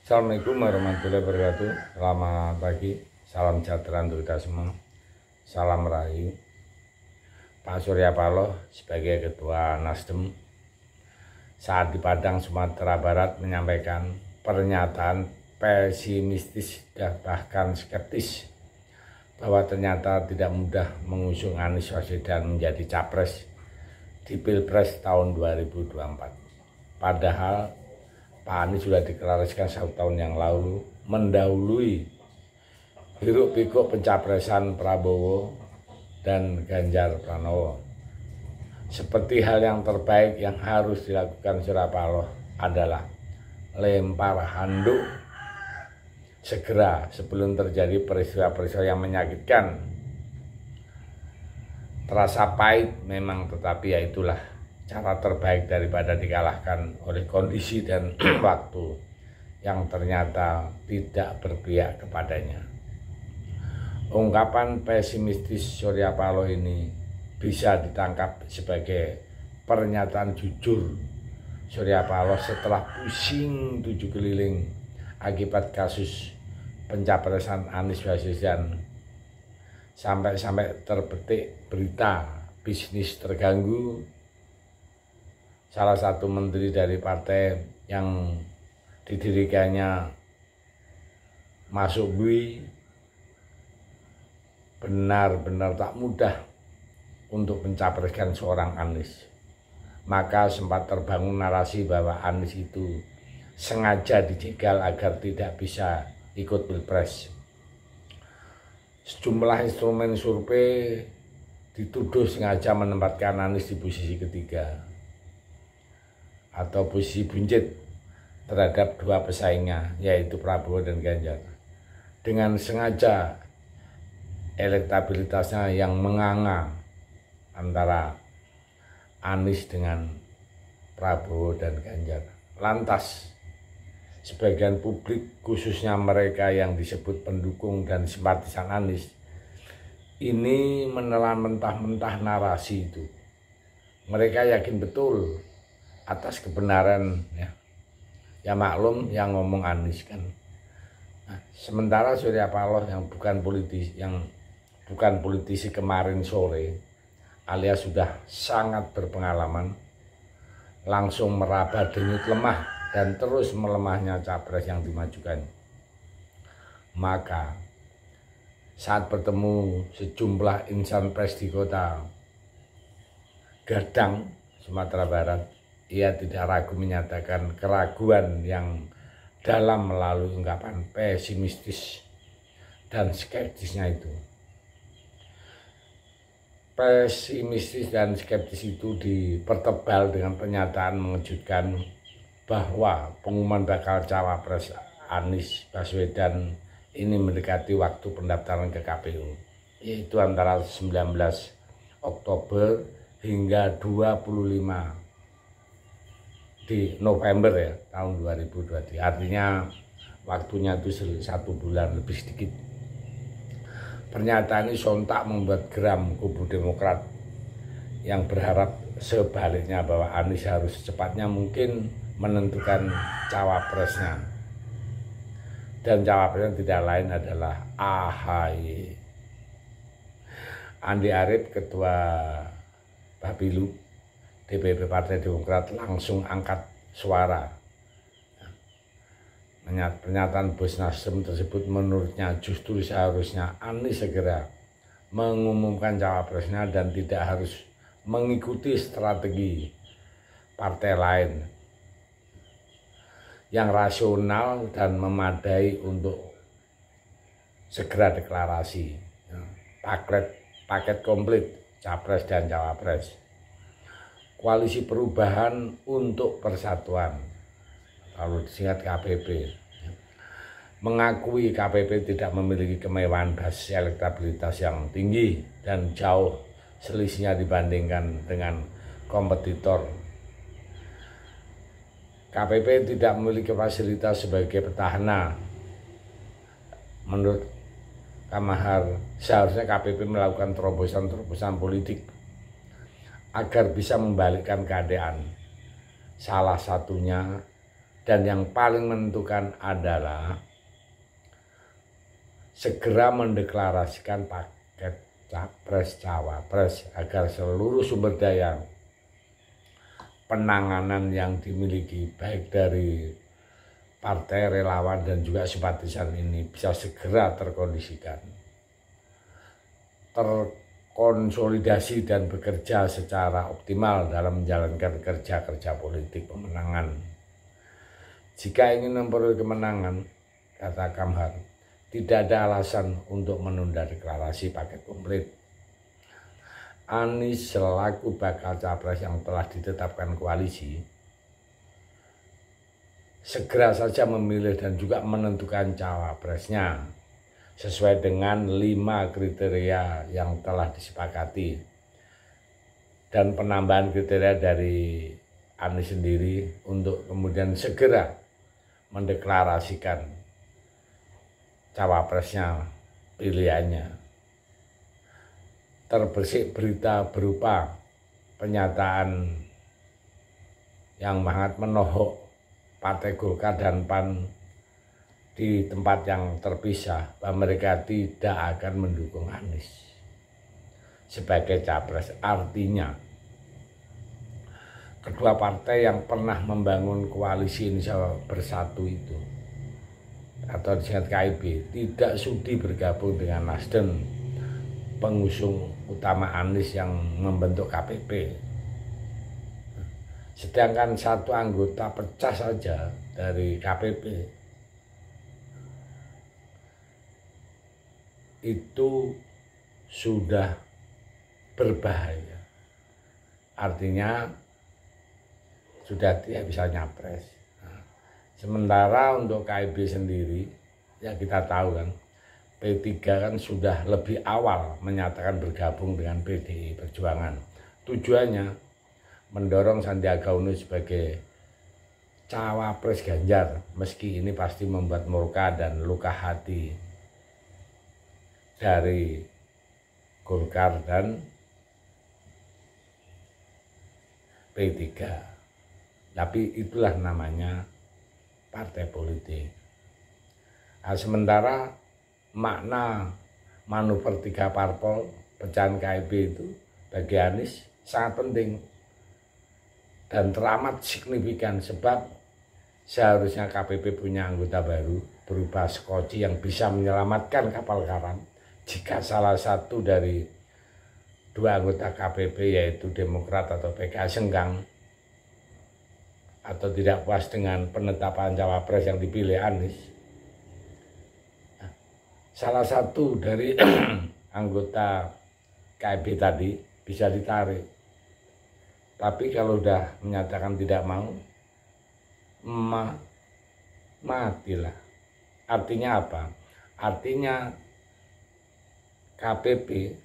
Assalamualaikum warahmatullahi wabarakatuh. Selamat pagi, salam sejahtera untuk kita semua. Salam Rahayu. Pak Surya Paloh sebagai Ketua Nasdem saat di Padang, Sumatera Barat menyampaikan pernyataan pesimistis dan bahkan skeptis bahwa ternyata tidak mudah mengusung Anies Baswedan menjadi capres di Pilpres tahun 2024. Padahal Pak Anies sudah deklarasikan 1 tahun yang lalu mendahului hiruk-pikuk pencapresan Prabowo dan Ganjar Pranowo. Seperti hal yang terbaik yang harus dilakukan Surya Paloh adalah lempar handuk segera sebelum terjadi peristiwa-peristiwa yang menyakitkan. Terasa pahit memang, tetapi ya itulah cara terbaik daripada dikalahkan oleh kondisi dan waktu yang ternyata tidak berpihak kepadanya. Ungkapan pesimistis Surya Paloh ini bisa ditangkap sebagai pernyataan jujur Surya Paloh setelah pusing 7 keliling akibat kasus pencapresan Anies Baswedan, sampai terpetik berita bisnis terganggu. Salah satu menteri dari partai yang didirikannya masuk bui, benar-benar tak mudah untuk mencapreskan seorang Anies. Maka sempat terbangun narasi bahwa Anies itu sengaja dijegal agar tidak bisa ikut Pilpres. Sejumlah instrumen survei dituduh sengaja menempatkan Anies di posisi ketiga atau posisi buncit terhadap dua pesaingnya, yaitu Prabowo dan Ganjar. Dengan sengaja elektabilitasnya yang menganga antara Anies dengan Prabowo dan Ganjar. Lantas sebagian publik, khususnya mereka yang disebut pendukung dan simpatisan Anies, ini menelan mentah-mentah narasi itu. Mereka yakin betul atas kebenaran, ya maklum yang ngomong Anies kan. Nah, sementara Surya Paloh yang bukan politisi kemarin sore, alias sudah sangat berpengalaman, langsung meraba denyut lemah dan terus melemahnya capres yang dimajukan. Maka saat bertemu sejumlah insan pers di kota Gadang, Sumatera Barat, ia tidak ragu menyatakan keraguan yang dalam melalui ungkapan pesimistis dan skeptisnya itu. Pesimistis dan skeptis itu dipertebal dengan pernyataan mengejutkan bahwa pengumuman bakal cawapres Anies Baswedan ini mendekati waktu pendaftaran ke KPU, yaitu antara 19 Oktober hingga 25 di November ya, tahun 2023. Artinya waktunya itu 1 bulan lebih sedikit. Pernyataan ini sontak membuat geram kubu Demokrat yang berharap sebaliknya bahwa Anies harus secepatnya mungkin menentukan cawapresnya. Dan cawapresnya tidak lain adalah AHY. Andi Arief, Ketua Bapilu DPP Partai Demokrat, langsung angkat suara. Pernyataan bos Nasdem tersebut menurutnya justru seharusnya Anies segera mengumumkan cawapresnya dan tidak harus mengikuti strategi partai lain yang rasional dan memadai untuk segera deklarasi paket komplit capres dan cawapres. Koalisi Perubahan untuk Persatuan, lalu disingkat KPP, mengakui KPP tidak memiliki kemewahan basis elektabilitas yang tinggi dan jauh selisihnya dibandingkan dengan kompetitor. KPP tidak memiliki fasilitas sebagai petahana. Menurut Kamahar, seharusnya KPP melakukan terobosan-terobosan politik agar bisa membalikkan keadaan. Salah satunya Dan yang paling menentukan adalah segera mendeklarasikan paket Capres-Cawapres agar seluruh sumber daya penanganan yang dimiliki baik dari partai relawan dan juga simpatisan ini bisa segera terkondisikan, terkonsolidasi dan bekerja secara optimal dalam menjalankan kerja-kerja politik pemenangan. Jika ingin memperoleh kemenangan, kata Kamhar, tidak ada alasan untuk menunda deklarasi paket komplit. Anies selaku bakal capres yang telah ditetapkan koalisi, segera saja memilih dan juga menentukan cawapresnya sesuai dengan 5 kriteria yang telah disepakati. Dan penambahan kriteria dari Anies sendiri untuk kemudian segera mendeklarasikan cawapresnya pilihannya. Terbersih berita berupa pernyataan yang sangat menohok Partai Golkar dan PAN di tempat yang terpisah bahwa mereka tidak akan mendukung Anies sebagai capres. Artinya kedua partai yang pernah membangun koalisi Indonesia Bersatu itu atau disingkat KIB tidak sudi bergabung dengan Nasdem, pengusung utama Anies yang membentuk KPP. Sedangkan satu anggota pecah saja dari KPP itu sudah berbahaya. Artinya sudah tidak bisa nyapres. Sementara untuk KIB sendiri, ya kita tahu kan, P3 kan sudah lebih awal menyatakan bergabung dengan PDI Perjuangan. Tujuannya mendorong Sandiaga Uno sebagai cawapres Ganjar, meski ini pasti membuat murka dan luka hati dari Golkar dan P3. Tapi itulah namanya partai politik. Nah, sementara makna manuver 3 parpol pecahan KIB itu bagi Anies sangat penting dan teramat signifikan, sebab seharusnya KPP punya anggota baru berupa Skoci yang bisa menyelamatkan kapal karam jika salah satu dari 2 anggota KPP yaitu Demokrat atau PKS senggang atau tidak puas dengan penetapan cawapres yang dipilih Anies. Salah satu dari anggota KIB tadi bisa ditarik. Tapi kalau udah menyatakan tidak mau, matilah. Artinya apa? Artinya KPP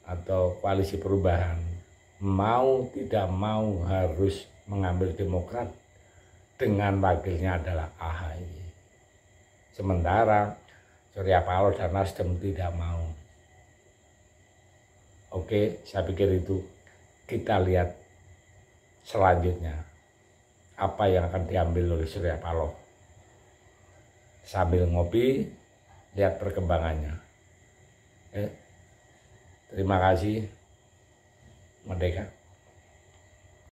atau Koalisi Perubahan mau tidak mau harus mengambil Demokrat dengan wakilnya adalah AHY. Sementara Surya Paloh dan Nasdem tidak mau. Oke, saya pikir itu. Kita lihat selanjutnya apa yang akan diambil oleh Surya Paloh. Sambil ngopi, lihat perkembangannya. Terima kasih. Merdeka.